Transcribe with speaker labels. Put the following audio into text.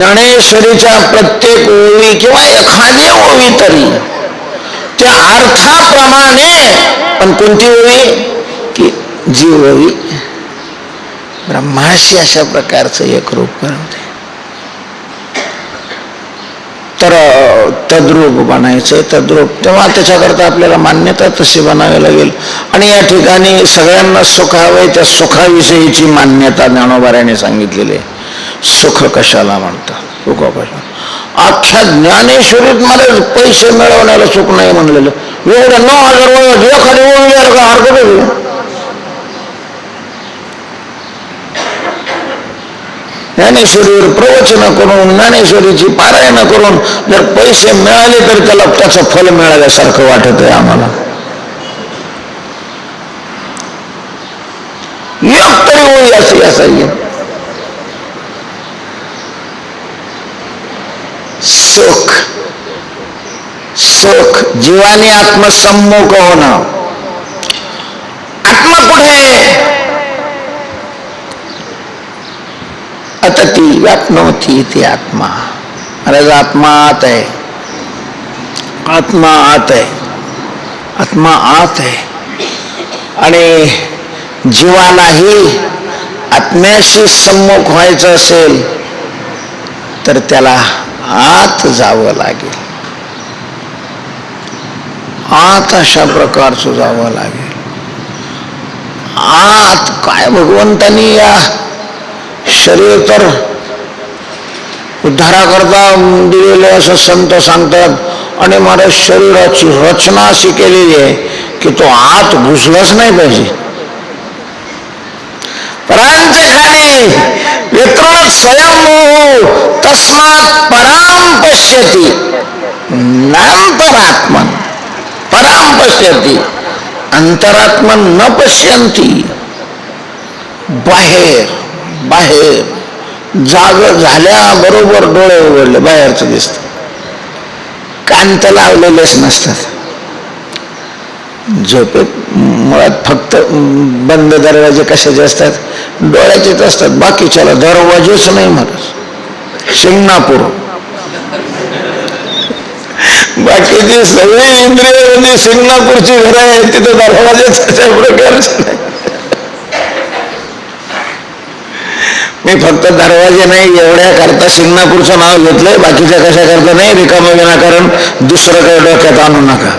Speaker 1: ज्ञानेश्वरीच्या प्रत्येक ओवी किंवा एखादी ओवी तरी त्या अर्थाप्रमाणे, पण कोणती ओवी की जी ओवी ब्रह्माशी अशा प्रकारचं एक रूप बनवते. तर तद्रूप बनायचं, तद्रूप तेव्हा त्याच्याकरता आपल्याला मान्यता तशी बनावी लागेल. आणि या ठिकाणी सगळ्यांना सुख हवंय, त्या सुखाविषयीची मान्यता ज्ञानोबाऱ्याने सांगितलेली आहे. सुख कशाला म्हणतात, सुख कशाला. अख्ख्या ज्ञानेश्वरीत मला पैसे मिळवण्याला सुख नाही म्हणलेलं. एवढं 9,000 एखादी ओवी का हरकत आहे. ज्ञानेश्वरीवर प्रवचन करून, ज्ञानेश्वरीची पारायण करून जर पैसे मिळाले तर त्याला त्याचं फल मिळाल्यासारखं वाटत आहे आम्हाला. एक तरी ओवी अशी असावी. सुख सुख जीवाने आत्मसम्मुख होणं. आत्मा कुठे? आता ती व्यापनवती ती आत्मा. अरे आत्मा आत आहे, आत्मा आत आहे, आत्मा आत आहे. आणि जीवालाही आत्म्याशी सम्मुख व्हायचं असेल तर त्याला आत जावं लागेल. आत अशा प्रकारचं जावं लागेल. आत काय भगवंतानी या शरीर तर उद्धाराकरता दिलेले असं संत सांगतात. आणि मला शरीराची रचना अशी केलेली आहे की तो आत घुसलाच नाही पाहिजे. परांचे खाली विकृत स्वयंभू तस्मात् पराम पश्यति नांतरात्मन पराम पश्यति अंतरात्मन न पश्यन्ति. बाहेर बाहेर जाग झाल्याबरोबर डोळे उघडले बाहेरचं दिसत. कान तर लावलेलेच नसतात. झोपेत मुळात फक्त बंद दरवाजे कशाचे असतात? डोळ्याचेच असतात. बाकीच्याला दरवाजेच नाही म्हणत. सिंगणापूर बाकीची सगळी इंद्रिय सिंगणापूरची घरं आहेत, तिथं दरवाजेच अशा प्रकारचे नाही. मी फक्त दरवाजे नाही एवढ्या करता सिंगणापूरचं नाव घेतलंय, बाकीच्या कशा करता नाही. रिकामा विनाकारण दुसरं काही डोक्यात आणू नका.